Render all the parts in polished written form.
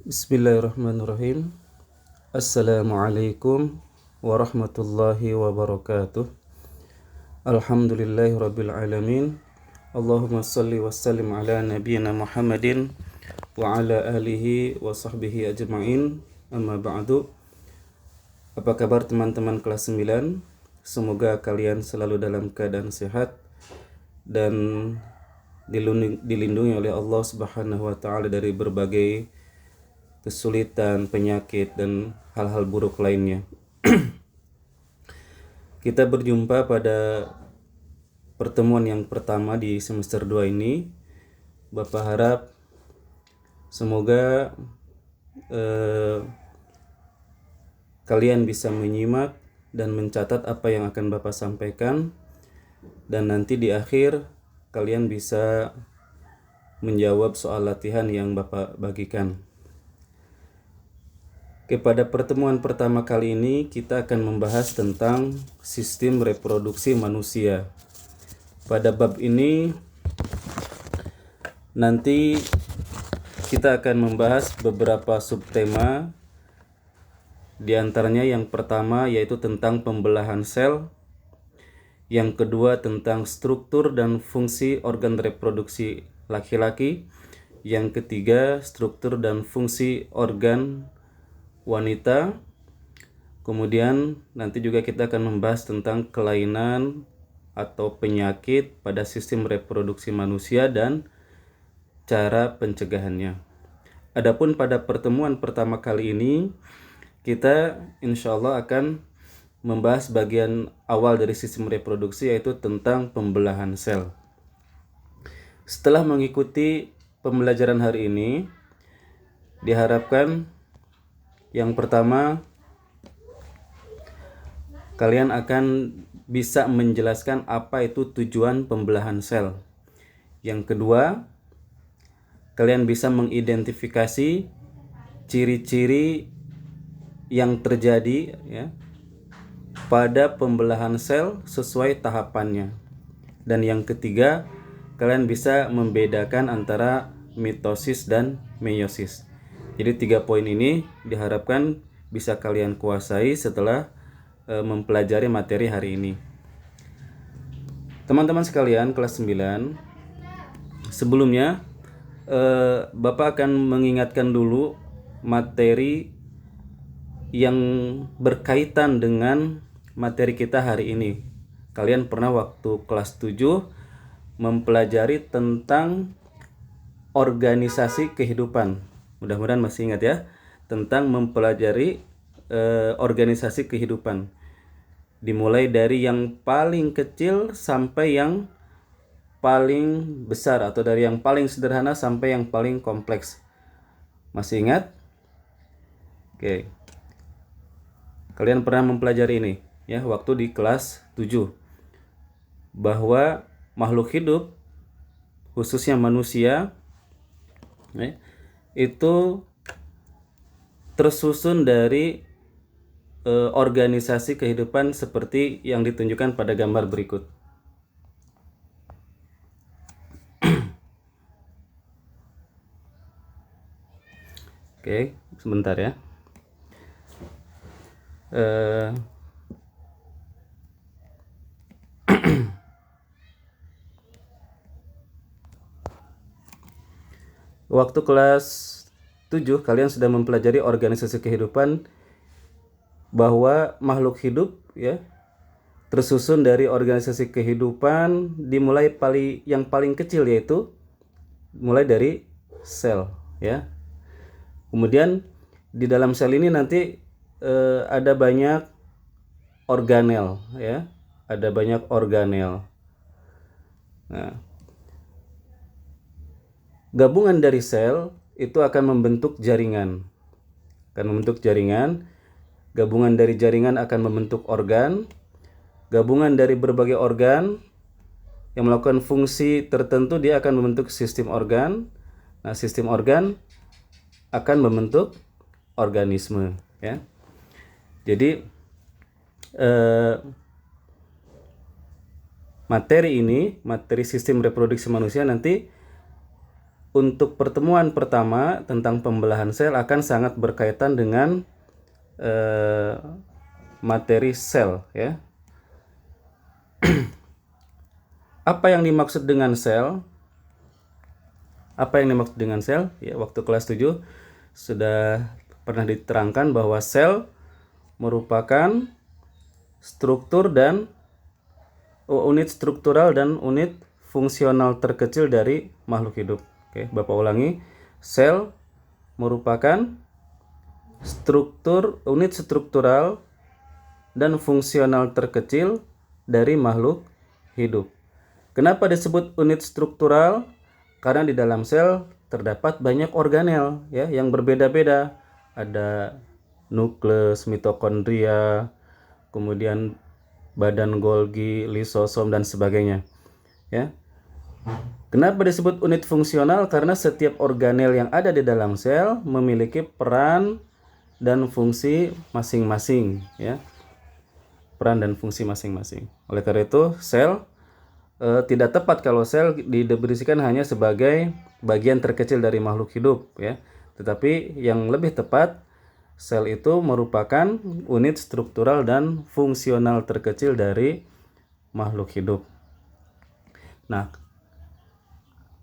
Bismillahirrahmanirrahim. Assalamualaikum warahmatullahi wabarakatuh. Alhamdulillahirabbil alamin. Allahumma shalli wa sallim ala nabiyyina Muhammadin wa ala alihi wa sahbihi ajma'in. Amma ba'du. Apa kabar teman-teman kelas 9? Semoga kalian selalu dalam keadaan sehat dan dilindungi oleh Allah Subhanahu wa taala dari berbagai kesulitan, penyakit, dan hal-hal buruk lainnya. Kita berjumpa pada pertemuan yang pertama di semester 2 ini. Bapak harap semoga kalian bisa menyimak dan mencatat apa yang akan Bapak sampaikan, dan nanti di akhir kalian bisa menjawab soal latihan yang Bapak bagikan. Pada pertemuan pertama kali ini kita akan membahas tentang sistem reproduksi manusia. Pada bab ini nanti kita akan membahas beberapa subtema. Di antaranya yang pertama yaitu tentang pembelahan sel, yang kedua tentang struktur dan fungsi organ reproduksi laki-laki, yang ketiga struktur dan fungsi organ wanita. Kemudian nanti juga kita akan membahas tentang kelainan atau penyakit pada sistem reproduksi manusia dan cara pencegahannya. Adapun pada pertemuan pertama kali ini kita insya Allah akan membahas bagian awal dari sistem reproduksi, yaitu tentang pembelahan sel. Setelah mengikuti pembelajaran hari ini, diharapkan yang pertama, kalian akan bisa menjelaskan apa itu tujuan pembelahan sel. Yang kedua, kalian bisa mengidentifikasi ciri-ciri yang terjadi pada pembelahan sel sesuai tahapannya. Dan yang ketiga, kalian bisa membedakan antara mitosis dan meiosis. Jadi 3 poin ini diharapkan bisa kalian kuasai setelah mempelajari materi hari ini. Teman-teman sekalian kelas 9, sebelumnya Bapak akan mengingatkan dulu materi yang berkaitan dengan materi kita hari ini. Kalian pernah waktu kelas 7 mempelajari tentang organisasi kehidupan. Mudah-mudahan masih ingat ya, tentang mempelajari organisasi kehidupan. Dimulai dari yang paling kecil sampai yang paling besar, atau dari yang paling sederhana sampai yang paling kompleks. Masih ingat? Oke. Kalian pernah mempelajari ini ya waktu di kelas 7, bahwa makhluk hidup khususnya manusia itu tersusun dari organisasi kehidupan seperti yang ditunjukkan pada gambar berikut. Oke, sebentar ya. Waktu kelas 7 kalian sudah mempelajari organisasi kehidupan, bahwa makhluk hidup tersusun dari organisasi kehidupan dimulai yang paling kecil, yaitu mulai dari sel ya. Kemudian di dalam sel ini nanti ada banyak organel ya, ada banyak organel. Nah, gabungan dari sel itu akan membentuk jaringan. Gabungan dari jaringan akan membentuk organ. Gabungan dari berbagai organ yang melakukan fungsi tertentu, dia akan membentuk sistem organ. Nah, sistem organ akan membentuk organisme ya. Jadi materi sistem reproduksi manusia nanti untuk pertemuan pertama tentang pembelahan sel akan sangat berkaitan dengan materi sel, ya. Apa yang dimaksud dengan sel? Apa yang dimaksud dengan sel? Ya, waktu kelas 7 sudah pernah diterangkan bahwa sel merupakan struktur dan unit struktural dan unit fungsional terkecil dari makhluk hidup. Oke, Bapak ulangi. Sel merupakan unit struktural dan fungsional terkecil dari makhluk hidup. Kenapa disebut unit struktural? Karena di dalam sel terdapat banyak organel, ya, yang berbeda-beda. Ada nukleus, mitokondria, kemudian badan Golgi, lisosom, dan sebagainya, ya. Kenapa disebut unit fungsional? Karena setiap organel yang ada di dalam sel memiliki peran dan fungsi masing-masing, ya. Peran dan fungsi masing-masing. Oleh karena itu, sel tidak tepat kalau sel didefinisikan hanya sebagai bagian terkecil dari makhluk hidup, ya. Tetapi yang lebih tepat, sel itu merupakan unit struktural dan fungsional terkecil dari makhluk hidup. Nah,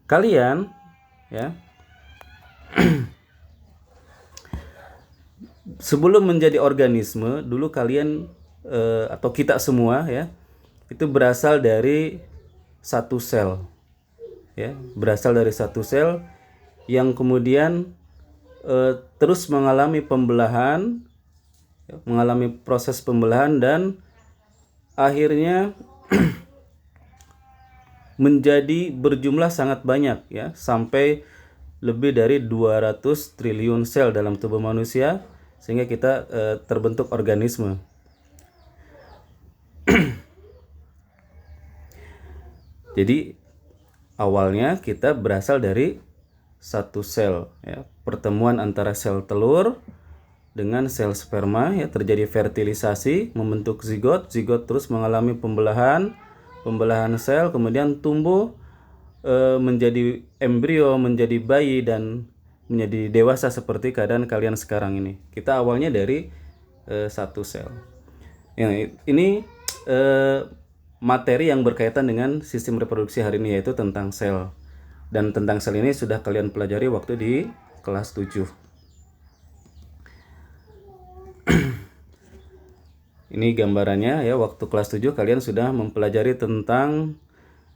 kalian, ya, sebelum menjadi organisme, dulu kalian atau kita semua, ya, itu berasal dari satu sel, ya, berasal dari satu sel yang kemudian terus mengalami pembelahan, ya, mengalami proses pembelahan dan akhirnya menjadi berjumlah sangat banyak, ya, sampai lebih dari 200 triliun sel dalam tubuh manusia sehingga kita terbentuk organisme. Jadi awalnya kita berasal dari satu sel, ya. Pertemuan antara sel telur dengan sel sperma, ya, terjadi fertilisasi, membentuk zigot. Zigot terus mengalami pembelahan sel, kemudian tumbuh menjadi embrio, menjadi bayi, dan menjadi dewasa seperti keadaan kalian sekarang ini. Kita awalnya dari satu sel. Ya, ini materi yang berkaitan dengan sistem reproduksi hari ini, yaitu tentang sel. Dan tentang sel ini sudah kalian pelajari waktu di kelas 7. Ini gambarannya, ya, waktu kelas 7 kalian sudah mempelajari tentang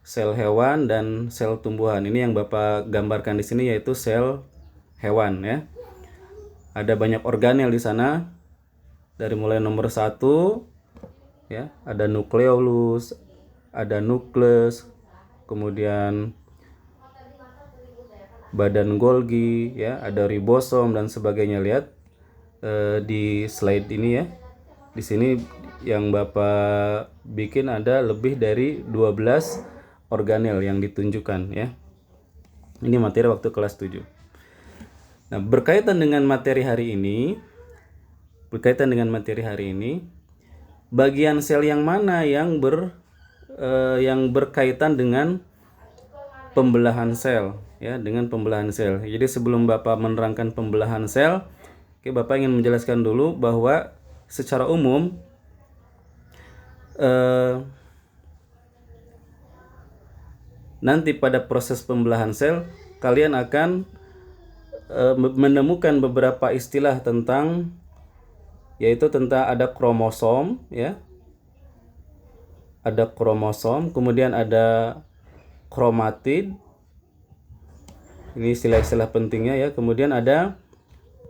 sel hewan dan sel tumbuhan. Ini yang Bapak gambarkan di sini yaitu sel hewan, ya. Ada banyak organel di sana. Dari mulai nomor 1, ya, ada nukleolus, ada nukleus, kemudian badan Golgi, ya, ada ribosom dan sebagainya. Lihat di slide ini, ya. Di sini yang Bapak bikin ada lebih dari 12 organel yang ditunjukkan, ya. Ini materi waktu kelas 7. Nah, berkaitan dengan materi hari ini, bagian sel yang mana yang berkaitan dengan pembelahan sel, ya, dengan pembelahan sel. Jadi sebelum Bapak menerangkan pembelahan sel, Bapak ingin menjelaskan dulu bahwa secara umum nanti pada proses pembelahan sel kalian akan menemukan beberapa istilah tentang, yaitu tentang ada kromosom, ya. Ada kromosom, kemudian ada kromatid. Ini istilah-istilah pentingnya, ya. Kemudian ada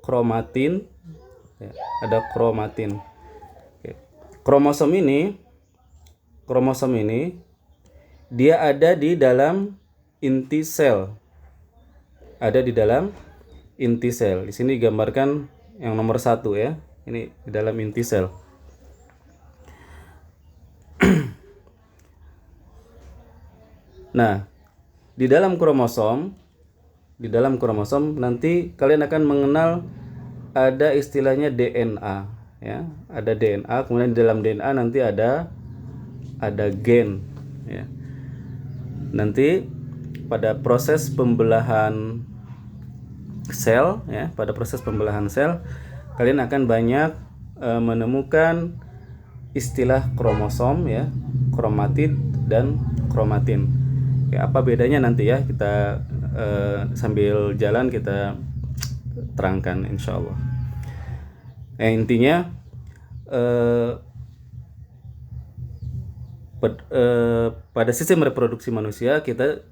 kromatin, ya, ada kromatin. Oke. Kromosom ini dia ada di dalam inti sel. Ada di dalam inti sel. Di sini digambarkan yang nomor 1, ya. Ini di dalam inti sel. Nah, di dalam kromosom nanti kalian akan mengenal ada istilahnya DNA, ya. Ada DNA, kemudian di dalam DNA nanti ada gen, ya. Nanti pada proses pembelahan sel, ya, pada proses pembelahan sel kalian akan banyak menemukan istilah kromosom, ya, kromatid dan kromatin. Ya, apa bedanya nanti ya kita sambil jalan kita terangkan insya Allah. Intinya pada sistem reproduksi manusia, kita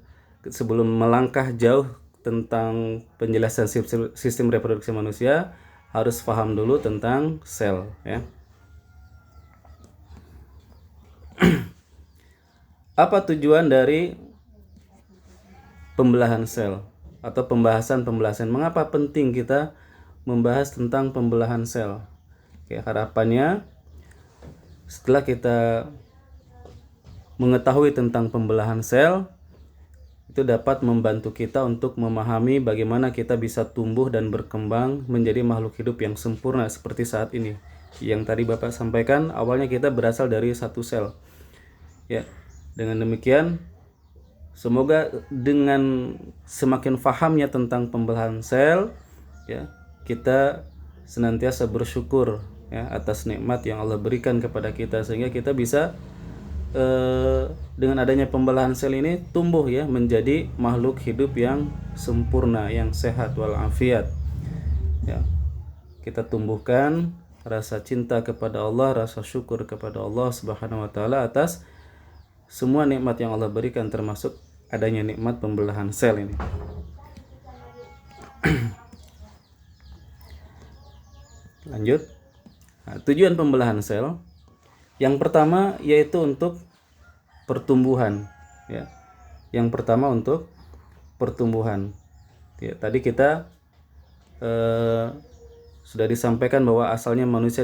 sebelum melangkah jauh tentang penjelasan sistem reproduksi manusia harus paham dulu tentang sel, ya. Apa tujuan dari pembelahan sel atau pembahasan? Mengapa penting kita membahas tentang pembelahan sel? Oke, harapannya setelah kita mengetahui tentang pembelahan sel, itu dapat membantu kita untuk memahami bagaimana kita bisa tumbuh dan berkembang menjadi makhluk hidup yang sempurna seperti saat ini. Yang tadi Bapak sampaikan, awalnya kita berasal dari satu sel. Ya, dengan demikian semoga dengan semakin fahamnya tentang pembelahan sel, ya, kita senantiasa bersyukur, ya, atas nikmat yang Allah berikan kepada kita, sehingga kita bisa dengan adanya pembelahan sel ini tumbuh, ya, menjadi makhluk hidup yang sempurna, yang sehat walafiat. Ya, kita tumbuhkan rasa cinta kepada Allah, rasa syukur kepada Allah Subhanahu wa taala atas semua nikmat yang Allah berikan, termasuk adanya nikmat pembelahan sel ini. Lanjut. Nah, tujuan pembelahan sel yang pertama yaitu untuk pertumbuhan, ya. Yang pertama untuk pertumbuhan. Ya, tadi kita sudah disampaikan bahwa asalnya manusia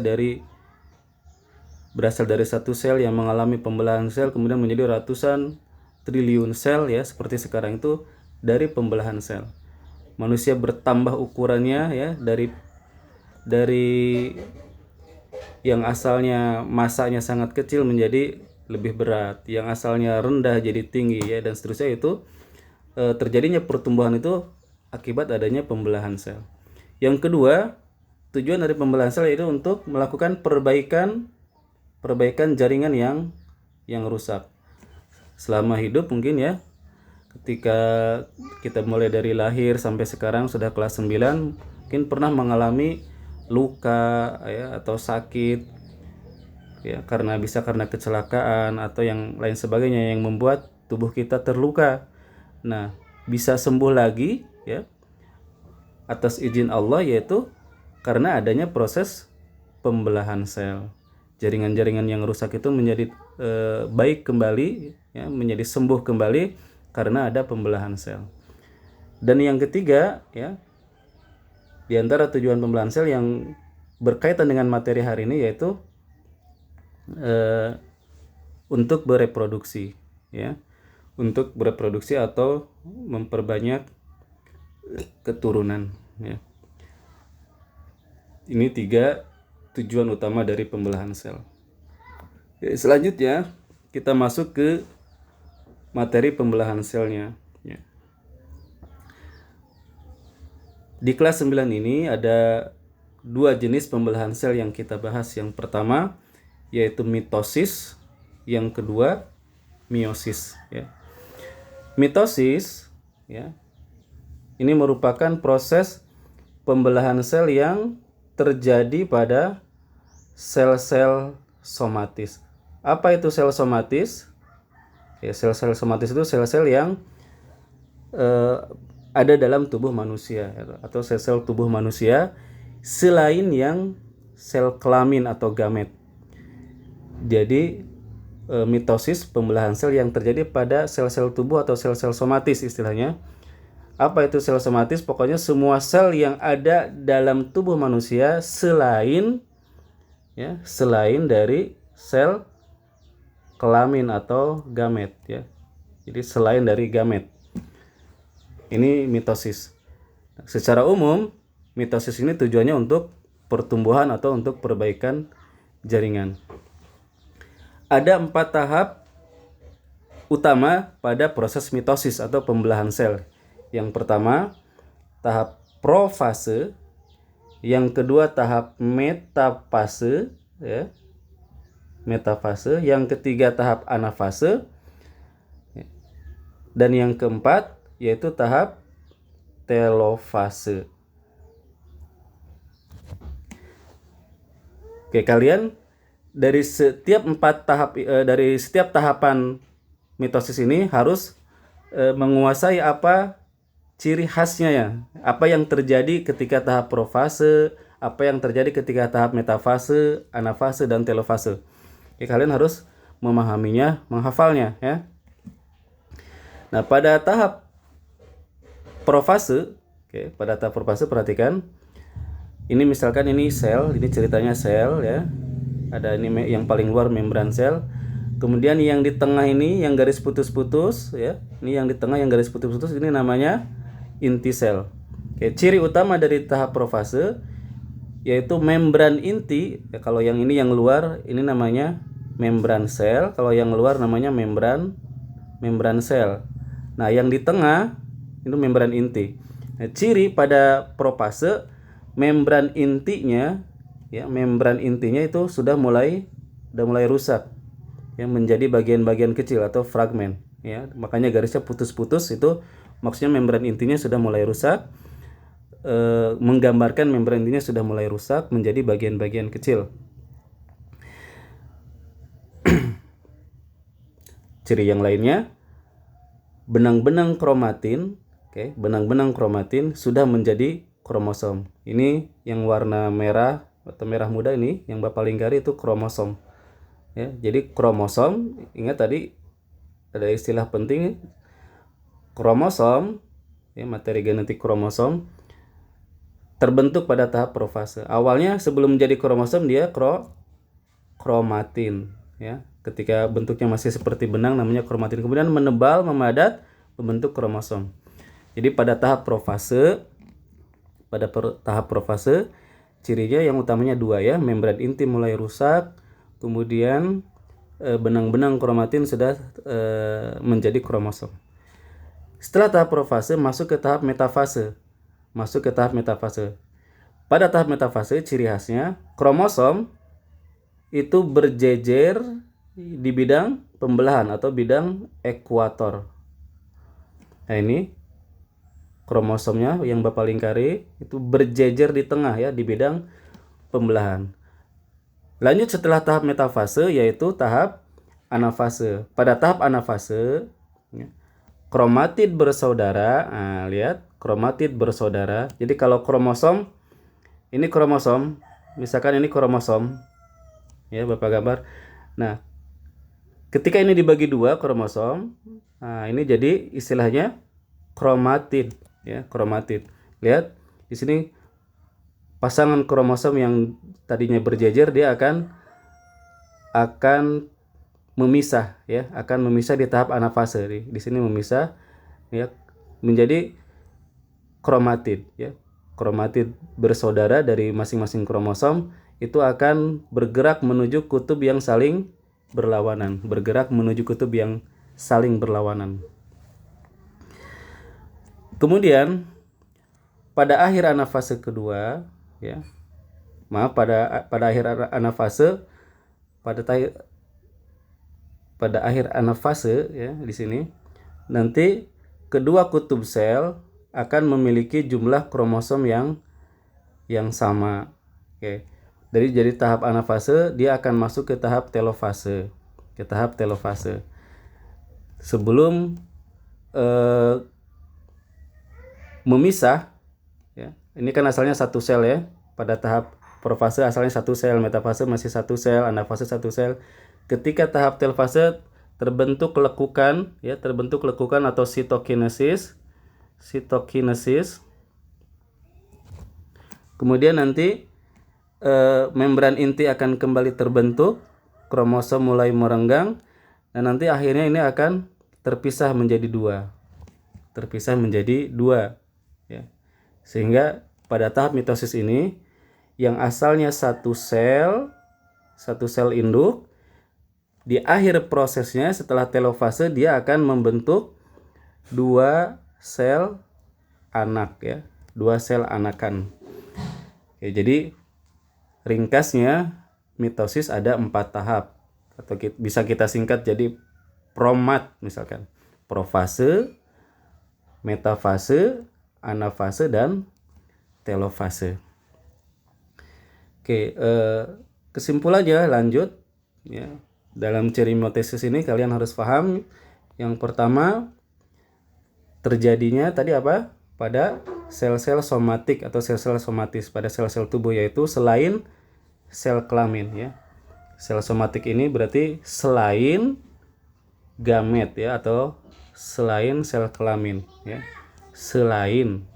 berasal dari satu sel yang mengalami pembelahan sel kemudian menjadi ratusan triliun sel, ya, seperti sekarang itu dari pembelahan sel. Manusia bertambah ukurannya, ya, dari yang asalnya masanya sangat kecil menjadi lebih berat, yang asalnya rendah jadi tinggi, ya, dan seterusnya. Itu terjadinya pertumbuhan itu akibat adanya pembelahan sel. Yang kedua, tujuan dari pembelahan sel yaitu untuk melakukan perbaikan jaringan yang rusak. Selama hidup mungkin, ya, ketika kita mulai dari lahir sampai sekarang sudah kelas 9, mungkin pernah mengalami luka, ya, atau sakit, ya, karena kecelakaan atau yang lain sebagainya yang membuat tubuh kita terluka. Nah, bisa sembuh lagi, ya, atas izin Allah, yaitu karena adanya proses pembelahan sel. Jaringan-jaringan yang rusak itu menjadi baik kembali, ya, menjadi sembuh kembali karena ada pembelahan sel. Dan yang ketiga, ya, di antara tujuan pembelahan sel yang berkaitan dengan materi hari ini yaitu untuk bereproduksi, ya, untuk bereproduksi atau memperbanyak keturunan, ya. Ini 3 tujuan utama dari pembelahan sel. Selanjutnya kita masuk ke materi pembelahan selnya, ya. Di kelas 9 ini ada 2 jenis pembelahan sel yang kita bahas. Yang pertama yaitu mitosis, yang kedua meiosis, ya. Mitosis, ya, ini merupakan proses pembelahan sel yang terjadi pada sel-sel somatis. Apa itu sel somatis? Ya, sel-sel somatis itu sel-sel yang ada dalam tubuh manusia, atau sel-sel tubuh manusia selain yang sel kelamin atau gamet. Jadi mitosis, pembelahan sel yang terjadi pada sel-sel tubuh atau sel-sel somatis istilahnya. Apa itu sel somatis? Pokoknya semua sel yang ada dalam tubuh manusia selain, ya, selain dari sel kelamin atau gamet, ya. Jadi selain dari gamet. Ini mitosis. Secara umum, mitosis ini tujuannya untuk pertumbuhan atau untuk perbaikan jaringan. Ada 4 tahap utama pada proses mitosis atau pembelahan sel. Yang pertama, tahap profase. Yang kedua, tahap metafase, ya. Metafase. Yang ketiga, tahap anafase. Dan yang keempat yaitu tahap telofase. Oke, kalian dari setiap dari setiap tahapan mitosis ini harus menguasai apa ciri khasnya ya. Apa yang terjadi ketika tahap profase, apa yang terjadi ketika tahap metafase, anafase, dan telofase. Oke, kalian harus memahaminya, menghafalnya ya. Nah, pada tahap profase, pada tahap profase perhatikan. Ini misalkan ini sel, ini ceritanya sel ya. Ada ini yang paling luar membran sel. Kemudian yang di tengah ini yang garis putus-putus ya. Ini yang di tengah yang garis putus-putus ini namanya inti sel. Ciri utama dari tahap profase yaitu membran inti. Ya, kalau yang ini yang luar ini namanya membran sel, kalau yang luar namanya membran sel. Nah, yang di tengah itu membran inti. Nah, ciri pada profase membran intinya itu sudah mulai rusak ya, menjadi bagian-bagian kecil atau fragmen ya. Makanya garisnya putus-putus, itu maksudnya membran intinya sudah mulai rusak, menggambarkan membran intinya sudah mulai rusak menjadi bagian-bagian kecil. Ciri yang lainnya, benang-benang kromatin, benang-benang kromatin sudah menjadi kromosom. Ini yang warna merah atau merah muda ini yang Bapak lingkari itu kromosom. Ya, jadi kromosom, ingat tadi ada istilah penting, kromosom, ya, materi genetik kromosom terbentuk pada tahap profase. Awalnya sebelum menjadi kromosom dia kromatin, ya. Ketika bentuknya masih seperti benang namanya kromatin. Kemudian menebal, memadat, membentuk kromosom. Jadi pada tahap profase, cirinya yang utamanya dua ya, membran inti mulai rusak, kemudian benang-benang kromatin sudah menjadi kromosom. Setelah tahap profase masuk ke tahap metafase. Pada tahap metafase ciri khasnya kromosom itu berjejer di bidang pembelahan atau bidang ekuator. Nah, ini kromosomnya yang Bapak lingkari itu berjejer di tengah ya, di bidang pembelahan. Lanjut setelah tahap metafase yaitu tahap anafase. Pada tahap anafase kromatid bersaudara. Nah, lihat kromatid bersaudara. Jadi kalau kromosom, ini kromosom, misalkan ini kromosom ya, Bapak gambar. Nah, ketika ini dibagi dua kromosom, nah ini jadi istilahnya kromatid ya, kromatid. Lihat di sini pasangan kromosom yang tadinya berjejer dia akan memisah ya, akan memisah di tahap anafase. Di sini memisah ya menjadi kromatid ya. Kromatid bersaudara dari masing-masing kromosom itu akan bergerak menuju kutub yang saling berlawanan, Kemudian pada akhir anafase kedua ya. Pada akhir anafase ya, di sini nanti kedua kutub sel akan memiliki jumlah kromosom yang sama. Oke. Jadi tahap anafase dia akan masuk ke tahap telofase. Sebelum memisah ya. Ini kan asalnya satu sel ya. Pada tahap profase asalnya satu sel, metafase masih satu sel, anafase satu sel. Ketika tahap telofase terbentuk lekukan atau sitokinesis. Kemudian nanti membran inti akan kembali terbentuk, kromosom mulai merenggang, dan nanti akhirnya ini akan terpisah menjadi dua ya. Sehingga pada tahap mitosis ini yang asalnya satu sel induk di akhir prosesnya setelah telofase dia akan membentuk 2 sel anak ya, 2 sel anakan. Oke, jadi ringkasnya mitosis ada 4 tahap atau bisa kita singkat jadi promat misalkan. Profase, metafase, anafase dan telofase. Oke, kesimpulannya lanjut ya. Dalam ciri mitosis ini kalian harus paham yang pertama terjadinya tadi apa? Pada sel-sel somatik atau sel-sel somatis pada sel-sel tubuh, yaitu selain sel kelamin ya. Sel somatik ini berarti selain gamet ya, atau selain sel kelamin ya. Selain.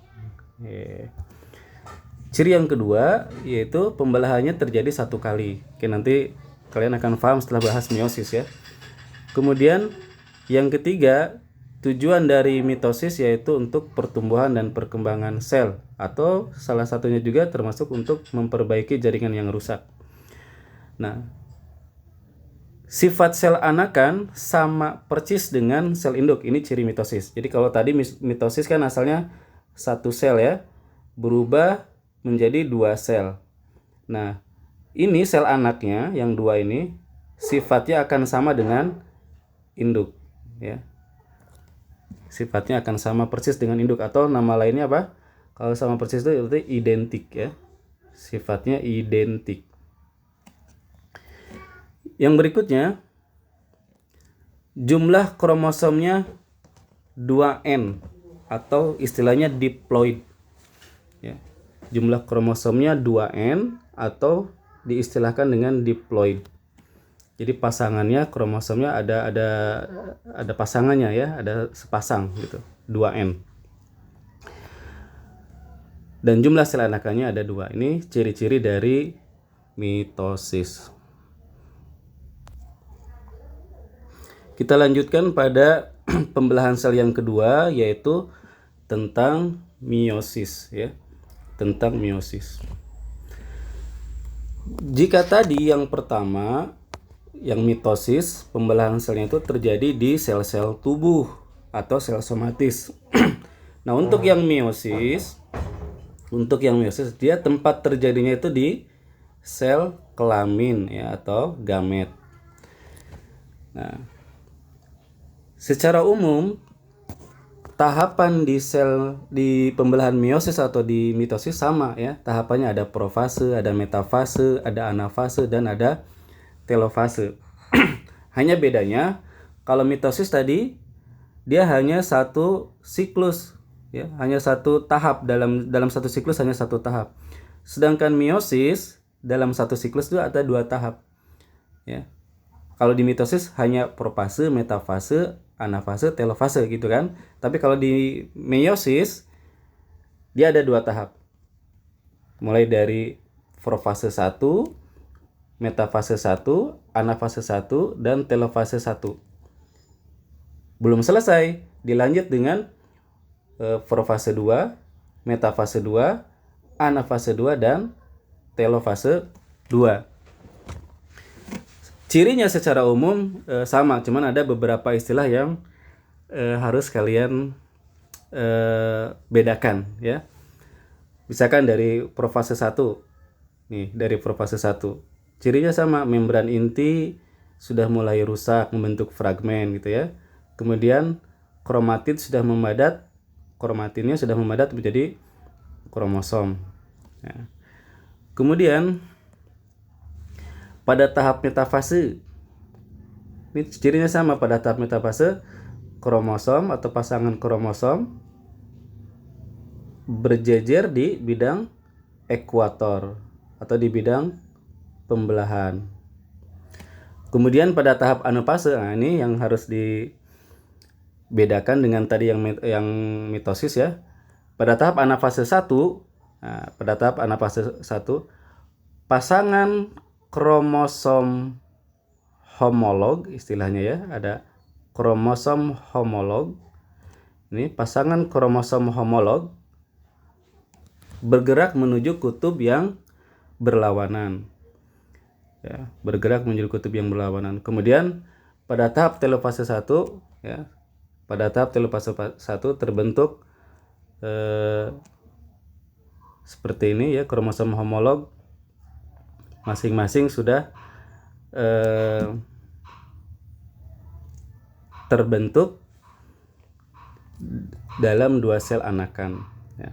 Ciri yang kedua yaitu pembelahannya terjadi 1 kali. Oke, nanti kalian akan paham setelah bahas meiosis ya. Kemudian yang ketiga, tujuan dari mitosis yaitu untuk pertumbuhan dan perkembangan sel, atau salah satunya juga termasuk untuk memperbaiki jaringan yang rusak. Nah, sifat sel anakan sama persis dengan sel induk. Ini ciri mitosis. Jadi kalau tadi mitosis kan asalnya 1 sel ya, berubah menjadi 2 sel. Nah, ini sel anaknya yang 2 ini sifatnya akan sama dengan induk ya. Sifatnya akan sama persis dengan induk, atau nama lainnya apa? Kalau sama persis itu berarti identik ya. Sifatnya identik. Yang berikutnya, jumlah kromosomnya 2N atau istilahnya diploid ya. Jumlah kromosomnya 2N atau diistilahkan dengan diploid. Jadi pasangannya kromosomnya ada pasangannya ya, ada sepasang gitu, 2N. Dan jumlah sel anakannya ada 2. Ini ciri-ciri dari mitosis. Kita lanjutkan pada pembelahan sel yang kedua, yaitu tentang meiosis ya. Tentang meiosis. Jika tadi yang pertama, yang mitosis, pembelahan selnya itu terjadi di sel-sel tubuh atau sel somatis. Nah, untuk yang meiosis dia tempat terjadinya itu di sel kelamin ya, atau gamet. Nah, secara umum tahapan di pembelahan meiosis atau di mitosis sama ya. Tahapannya ada profase, ada metafase, ada anafase dan ada telofase. Hanya bedanya kalau mitosis tadi dia hanya 1 siklus ya, hanya 1 tahap, dalam 1 siklus hanya 1 tahap. Sedangkan meiosis dalam 1 siklus itu ada 2 tahap ya. Kalau di mitosis hanya profase, metafase, anafase, telofase gitu kan. Tapi kalau di meiosis dia ada 2 tahap. Mulai dari profase 1, metafase 1, anafase 1 dan telofase 1. Belum selesai, dilanjut dengan profase 2, metafase 2, anafase 2 dan telofase 2. Cirinya secara umum sama, cuman ada beberapa istilah yang harus kalian bedakan ya. Misalkan dari profase 1. Nih, dari profase 1. Cirinya sama, membran inti sudah mulai rusak, membentuk fragmen gitu ya. Kemudian kromatinnya sudah memadat menjadi kromosom. Ya. Kemudian pada tahap metafase, ini cirinya sama, pada tahap metafase kromosom atau pasangan kromosom berjejer di bidang ekuator atau di bidang pembelahan. Kemudian pada tahap anafase, nah ini yang harus dibedakan dengan tadi yang mitosis ya. Pada tahap anafase 1, pasangan kromosom homolog istilahnya ya, ada kromosom homolog. Ini pasangan kromosom homolog bergerak menuju kutub yang berlawanan. ya, bergerak menjadi kutub yang berlawanan. Kemudian pada tahap telofase 1 ya, pada tahap telofase 1 terbentuk seperti ini ya, kromosom homolog masing-masing sudah terbentuk dalam 2 sel anakan ya.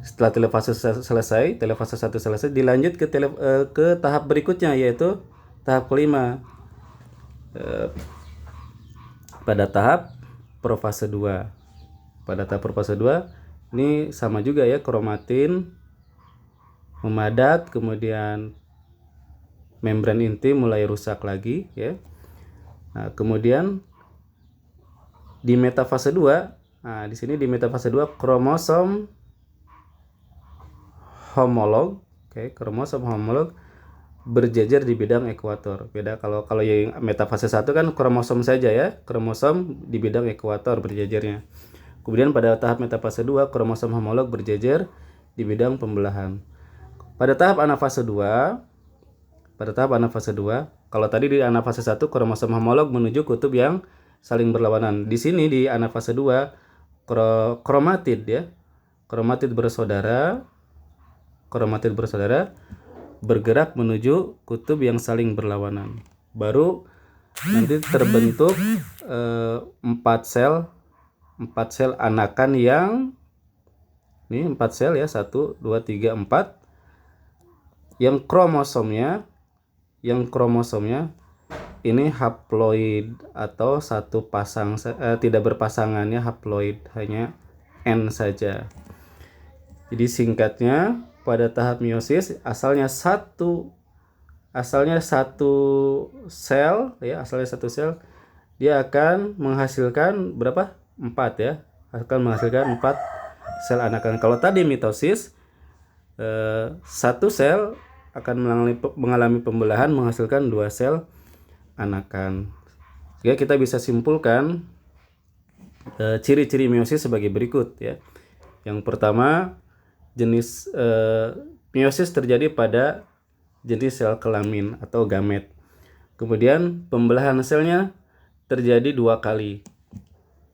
Setelah telofase selesai, telofase 1 selesai, dilanjut ke tahap berikutnya, yaitu tahap kelima pada tahap profase 2. Pada tahap profase 2 ini sama juga ya, kromatin memadat, kemudian membran inti mulai rusak lagi ya. Nah, kemudian di metafase 2, nah di sini di metafase 2 kromosom homolog, kromosom homolog berjejer di bidang ekuator. Beda kalau yang metafase 1 kan kromosom saja ya, kromosom di bidang ekuator berjejernya. Kemudian pada tahap metafase 2 kromosom homolog berjejer di bidang pembelahan. Pada tahap anafase 2, kalau tadi di anafase 1 kromosom homolog menuju kutub yang saling berlawanan. Di sini di anafase 2 kromatid ya, kromatid bersaudara bergerak menuju kutub yang saling berlawanan. Baru nanti terbentuk 4 sel anakan yang ini 4 sel ya, 1 2 3 4 yang kromosomnya ini haploid atau satu pasang, tidak berpasangannya haploid, hanya N saja. Jadi singkatnya, pada tahap meiosis asalnya satu sel ya, dia akan menghasilkan berapa? 4 ya, akan menghasilkan 4 sel anakan. Kalau tadi mitosis, satu sel akan mengalami pembelahan menghasilkan 2 sel anakan. Jadi kita bisa simpulkan ciri-ciri meiosis sebagai berikut ya. Yang pertama, jenis meiosis terjadi pada jenis sel kelamin atau gamet. Kemudian pembelahan selnya terjadi 2 kali.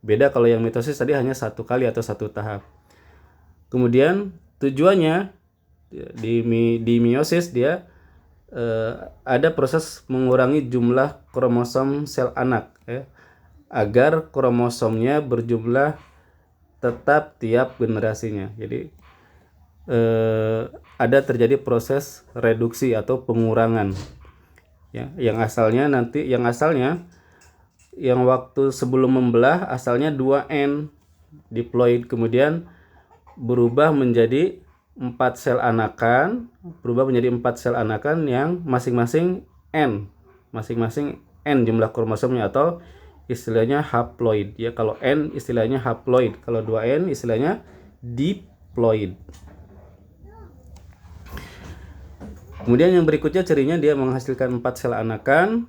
Beda kalau yang mitosis tadi hanya 1 kali atau 1 tahap. Kemudian tujuannya di meiosis dia ada proses mengurangi jumlah kromosom sel anak ya, agar kromosomnya berjumlah tetap tiap generasinya. Jadi ada terjadi proses reduksi atau pengurangan ya, yang waktu sebelum membelah asalnya 2N diploid, kemudian berubah menjadi 4 sel anakan, yang masing-masing N jumlah kromosomnya, atau istilahnya haploid ya. Kalau N istilahnya haploid, kalau 2N istilahnya diploid. Kemudian yang berikutnya cirinya dia menghasilkan 4 sel anakan.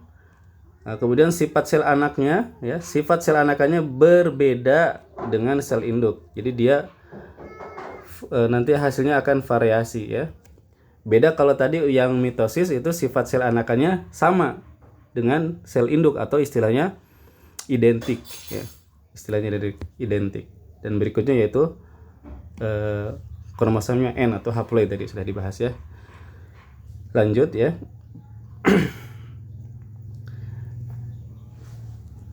Nah, kemudian sifat sel anakannya berbeda dengan sel induk. Jadi dia nanti hasilnya akan variasi ya. Beda kalau tadi yang mitosis itu sifat sel anakannya sama dengan sel induk atau istilahnya identik ya. Identik. Dan berikutnya yaitu kromosomnya N atau haploid, tadi sudah dibahas ya. Lanjut ya.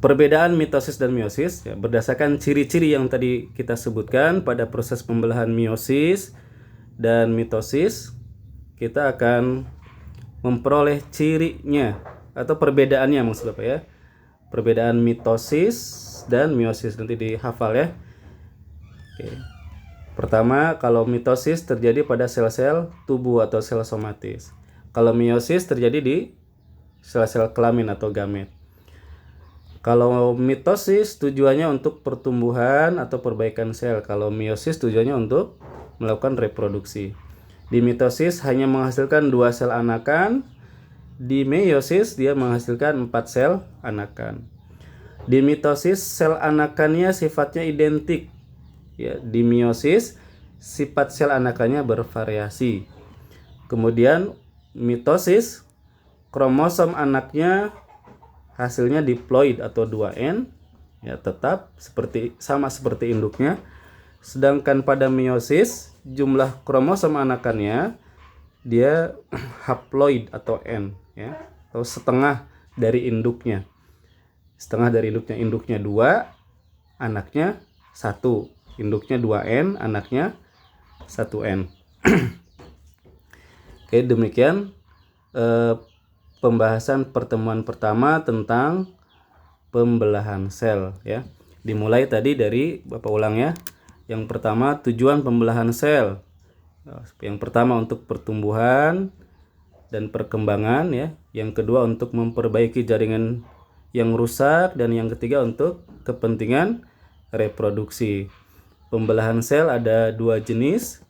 Perbedaan mitosis dan meiosis ya, berdasarkan ciri-ciri yang tadi kita sebutkan pada proses pembelahan meiosis dan mitosis, kita akan memperoleh cirinya atau perbedaannya, maksud Bapak ya. Perbedaan mitosis dan meiosis nanti dihafal ya. Oke. Pertama, kalau mitosis terjadi pada sel-sel tubuh atau sel somatis. Kalau meiosis terjadi di sel-sel kelamin atau gamet. Kalau mitosis tujuannya untuk pertumbuhan atau perbaikan sel. Kalau meiosis tujuannya untuk melakukan reproduksi. Di mitosis hanya menghasilkan 2 sel anakan. Di meiosis dia menghasilkan 4 sel anakan. Di mitosis sel anakannya sifatnya identik. Ya, di meiosis sifat sel anakannya bervariasi. Kemudian mitosis kromosom anaknya hasilnya diploid atau 2N, ya tetap sama seperti induknya. Sedangkan pada meiosis jumlah kromosom anakannya dia haploid atau N, ya, atau setengah dari induknya. Setengah dari induknya, induknya 2, anaknya 1. Induknya 2N, anaknya 1N. Oke, demikian pembahasan pertemuan pertama tentang pembelahan sel, ya. Dimulai tadi dari, Bapak ulang ya. Yang pertama, tujuan pembelahan sel. Yang pertama untuk pertumbuhan dan perkembangan, ya. Yang kedua untuk memperbaiki jaringan yang rusak, dan yang ketiga untuk kepentingan reproduksi. Pembelahan sel ada 2 jenis,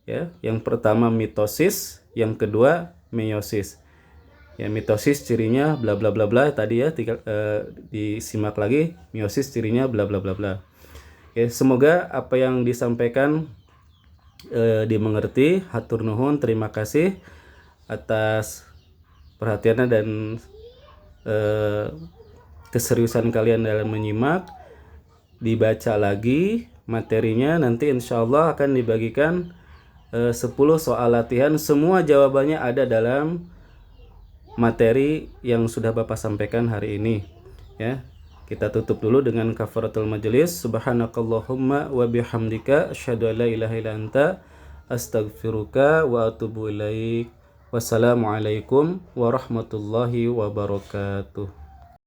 ya. Yang pertama mitosis, yang kedua meiosis. Ya, mitosis cirinya bla bla bla bla tadi ya, disimak lagi. Meiosis cirinya bla bla bla bla. Oke, semoga apa yang disampaikan dimengerti. Hatur nuhun, terima kasih atas perhatiannya dan keseriusan kalian dalam menyimak. Dibaca lagi materinya, nanti insya Allah akan dibagikan 10 soal latihan. Semua jawabannya ada dalam materi yang sudah Bapak sampaikan hari ini, ya. Kita tutup dulu dengan kafaratul majelis. Subhanakallahumma wa bihamdika asyhadu an la ilaha illa anta astaghfiruka wa atubu ilaik. Wassalamualaikum warahmatullahi wabarakatuh.